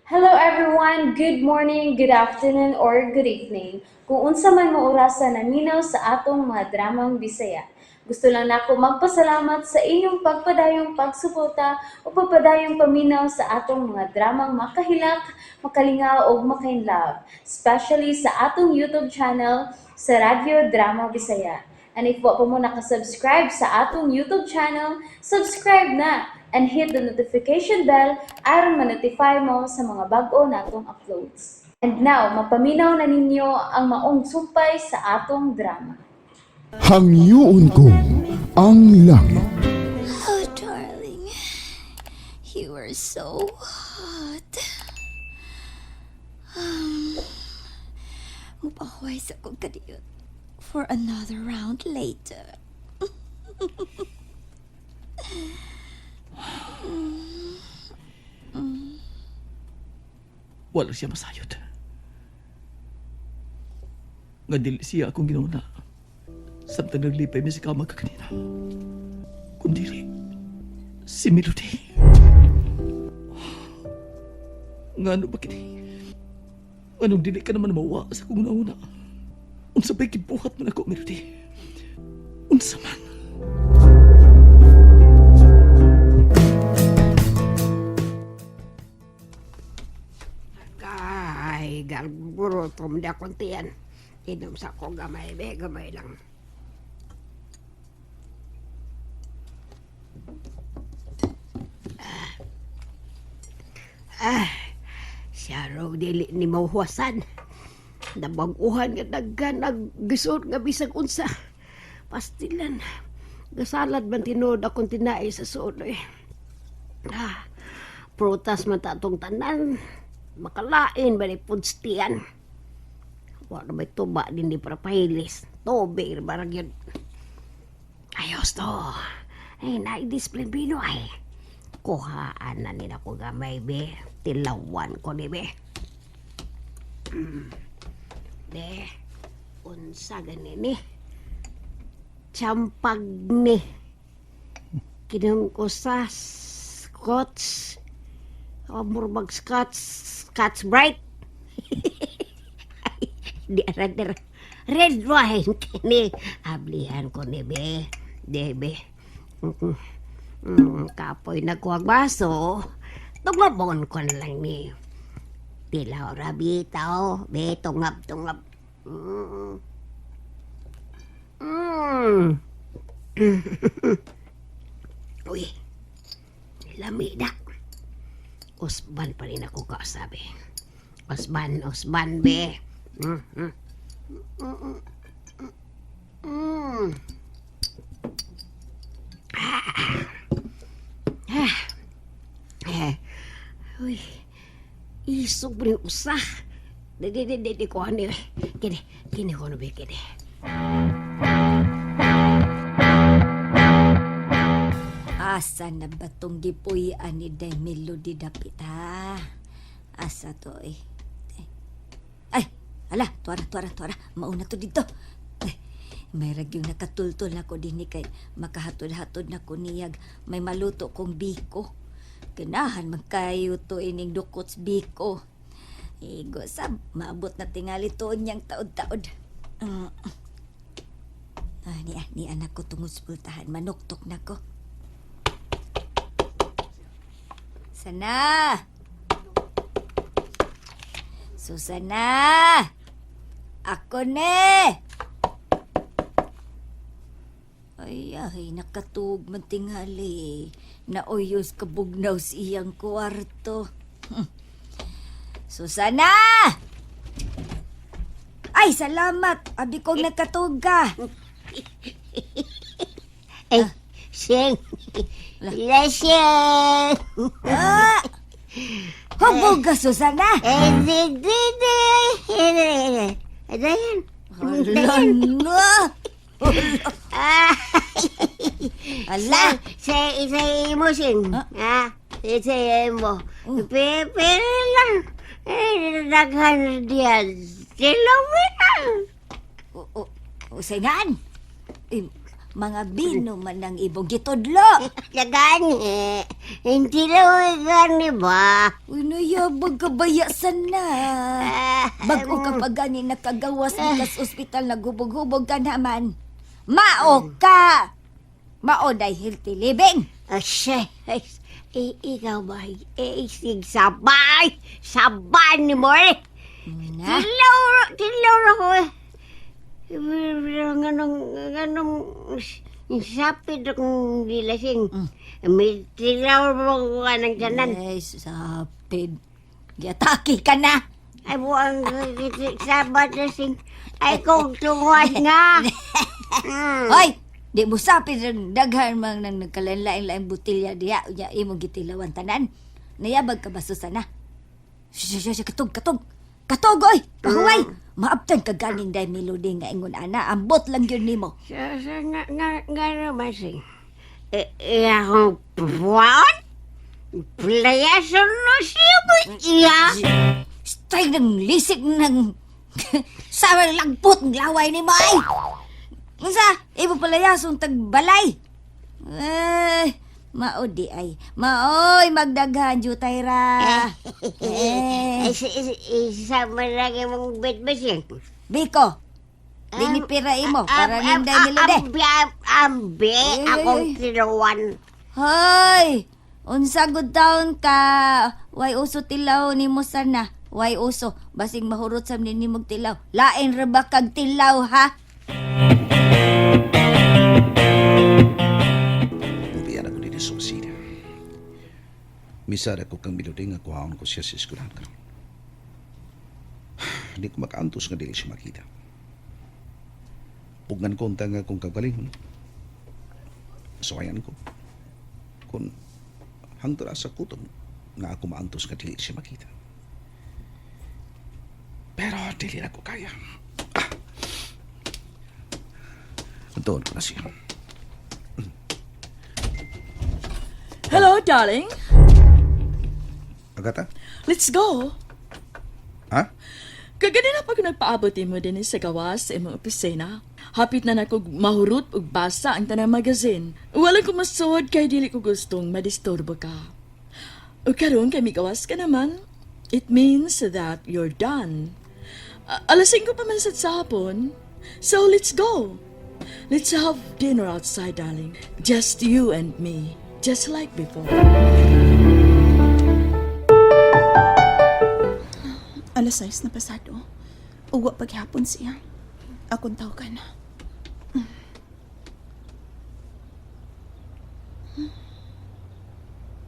Hello everyone, good morning, good afternoon, or good evening. Kung unsa man mo orasan naminaw sa atong mga dramang Bisaya. Gusto lang nako magpasalamat sa inyong pagpadayong pagsuporta o pagpadayong paminaw sa atong mga dramang makahilak, makalingaw o makainlove, especially sa atong YouTube channel sa Radyo Drama Bisaya. And if wa pa mo nakasubscribe sa atong YouTube channel, subscribe na and hit the notification bell aron ma-notify mo sa mga bag-o natong uploads. And now, mapaminaw na ninyo ang maong sumpay sa atong drama. Hangyoon ko ang langit. Oh, darling. You are so hot. Mupahuay sa kong kadiyot for another round later. Wala siya masayod. Nga dili siya akong ginuna. Samtang naglipay mi si kama ka kanina. Kundi si Melody. Nga ano ba kini? Anong dili ka naman mawa sa kong nauna? Unsa ba'y kibuhat man ako, Melody? Unsa man? Ay, galburo, tumda kontian. Inom sa ko gamay, be, gamay lang. Siya raw dili ni mauhuwasan. Nabaguhan nga daggan, naggisod nga bisag unsa. Pastilan, gasalad man tinod akong tinai sa suod eh. Prutas man tatong tanan. Makalain ba ni pudstian? Wala may tuba din di para pahilis. Tobe, barang yun. Ayos to. Ay, na-discipline bino ay. Kuhaan na nila ko gamay be. Tilawan ko ni be. Be, unsa ganin eh. Champag ni. Kinang ko sa scotch. Murbag Scotch Bright. Di arad red wine kini. Ablihan ko ni be. Debe. Kapoy nagkuhag baso. Tungabon ko na lang ni. Tilaw rabitaw. Be, tungab. Uy. Lamida. Osban pa rin ako kasabi. Osban, be. Uy, isog pa rin usah. Di ko ano eh. Kini ko ano be, kini. Asa na ba tong gipuy-an ni Day Melody dapit ha? Asa to eh? Ay, ala, tuara. Mauna to dito. Ay, may ragyong nakatultol na ko din kay makahatod-hatod na ko niyag. May maluto kong biko. Ganahan magkayo to ining dukots biko. Igo sa maabot na tingali to niyang taod-taod. Ni anak ko tungod spultahan. Manuktok na ko. Sana! Susana! Ako ne! Ay, nakatug man tingali. Naoyos kabugnaw siyang kwarto. Susana! Ay, salamat! Abi kong nakatug ka. Ay, Siyeng. Lasing. Ah! Hubog ka, Susana! Ayan. Hala na! Ala! Sa mo, Sing. Sa mo. Pero lang. Daghan diyan. Sila mo lang. Usayngan! mga bino man ang ibong gitudlo. Gani. Hindi lang gani ba? Uy, nayabag ka bayasan na. Bago ka pa gani nakagawas ni kas ospital na gubog-hubog ka naman. Mao ka! Mao dahil healthy living. Asya. Ikaw ba? Sabay! Sabay ni mo eh! Na? Tilaw ako eh. Ganong sapid akong dilasing. May tilaw mo ka ng tiyanan. Ay, sapid. Giatake ka na. Ay buang sabat lasing. Ay kong tungas nga. Hoy! Di mo sapid ang daghan mang nang nagkalanlain-laing butilya diya. Unya, imong gitilawan tanan. Nayabag ka ba, Susana? Katog! Katog, oy! Kahuway! Maabtan ka ganing day melody nga ingon ana. Ambot lang yun nimo. Nga naman sing. Akong buwan? Playasan na siya ba iya? Stay ng lisik ng sa lagpot ng laway ni May. Unsa, ibo palayasong tagbalay. Maodi ay. Maoy, magdaghan jutay ra. Sama lagi mong bed ba siya? Biko, dinipira imo para ninday melode. Ambi, akong tilawan. Hoy, unsa gud taon ka? Way uso tilaw nimo sana. Way uso, basing mahurot sa ninimog tilaw. Lain ra ba kag tilaw ha? Pubiyan ako dito sa opisina. Misara ko kang milode nga kuhaon ko siya sa eskulahan ka. Hindi ko makaantos nga dili siya makita. Pugan ko unta nga kung kagalingon. Sawayan ko. Kung hangtod sa kutom nga ako maantos nga dili siya makita. Pero dili na ko kaya. Doon ko na siya. Hello, darling. Agata? Let's go. Ha? Kagani na pag nagpaabot mo din sa gawas sa imong opisina. Hapit na nako mahurot ug basa ang tanang magazine. Wala ko masod kay dili ko gustong madisturbo ka. O karon kay migawas ka naman. It means that you're done. Alas 5 pa man sad sa hapon. So let's go. Let's have dinner outside, darling. Just you and me. Just like before. Alas 6 na pasado. Uwa paghapon siya. Akong tawagan na.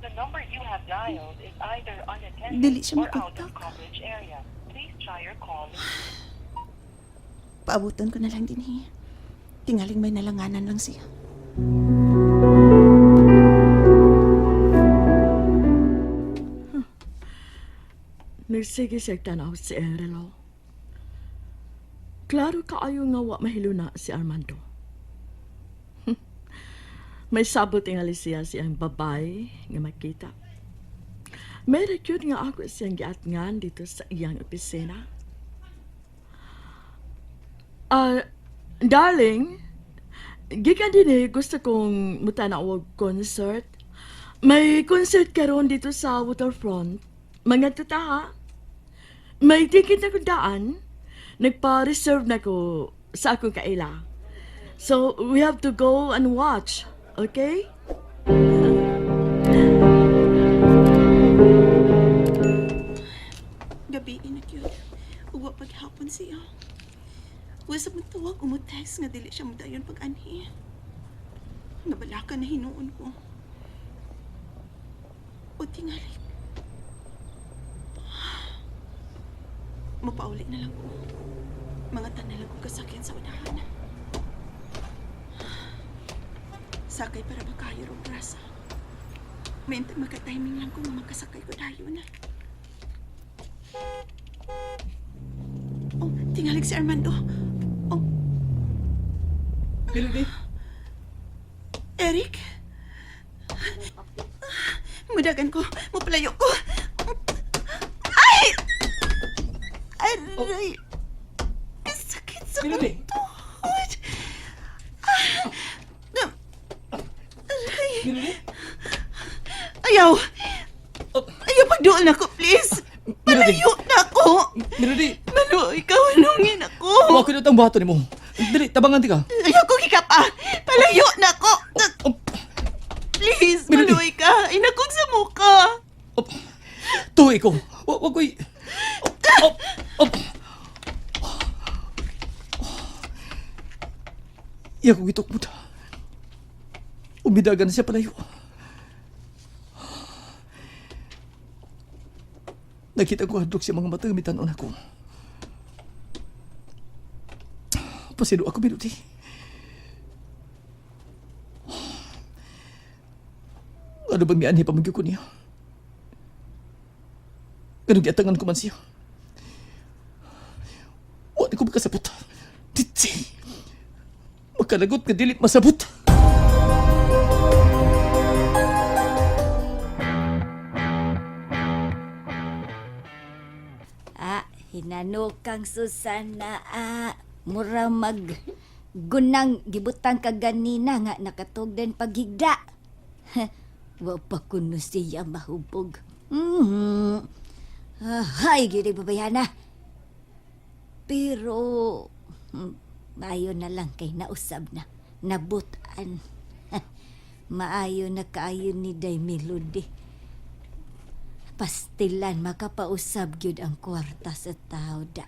The number you have dialed is either unattended Dili siya or out of makontak. coverage area. Please try your call. Paabutan ko na lang din eh. Tingaling may nalanganan lang siya. Nagsige siya tanaw si Erelo. Klaro kaayo nga wa mahiluna si Armando. May sabot tingali siya siyang babay nga makita. May rekyod nga ako siyang giatngan dito sa iyang opisina. Darling, gikan din gusto kong mutanawag concert. May concert karon dito sa waterfront. Mga tataha. May ticket na daan. Nagpa-reserve na ko sa akong kaila. So, we have to go and watch. Okay? Gabi na yun. Uwa paghapon siya. Wasa mo tawag umutext nga dili siya madayon pag-anhi. Nabalaka na hinuon ko. O tingali. Mapauli na lang ko. Mga tanalang ko kasakyan sa unahan. Sakay para makayo ro brasa. Mayintag maka-timing lang ko nga makasakay ko dayon na. Oh, tingalig si Armando. Oh, Melody? Eric? Mudagan ko. Mapalayo ko. Ay! Aray! Sakit sa Melody? tuhod. Ayaw! Ayaw pagduol na ko, please! Palayo na ako! Melody, Mano, ikaw anungin ako! huwag ko na itong bato ni mo. Dili, tabangan ti ka. Ayaw ko kikapa! Palayo na ako! Please, Melody. maluoy ka! Inakog sa muka! Tuwi ko. Huwag ko'y... Iya ko gitok mo na. Umidagan siya palayo. Nakita ko hadlok siya mga mata gamitan ako. Pasino ako minuti. Ano ba miyan pamagyo ko niya? Ganun giatangan ko man siya. Wala ko makasabot. Titsi. Makalagot nga dilit masabot. Hinano kang Susana, mura mag gunang gibutang ka ganina nga nakatugdan paghigda. Wa pa kuno siya mahubog. Ay, gini babayana. Pero, maayo na lang kay nausab na. Nabutan. Maayo na kaayo ni Day Melody. Pastilan makapausab gyud ang kwarta sa tao da.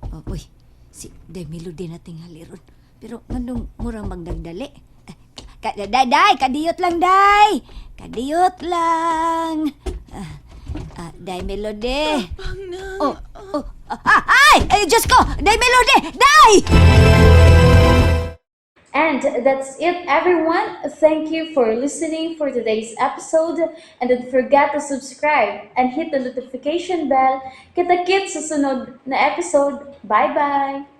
Oh, uy, si Day Melody na tingali ron. Pero nganong murang magdagdali? Day, kadiyot lang, Day! Kadiyot lang! Day Melody! Ay, Diyos ko! Day Melody! Day! And that's it, everyone. Thank you for listening for today's episode. And don't forget to subscribe and hit the notification bell. Kita-kits sa sunod na episode. Bye-bye!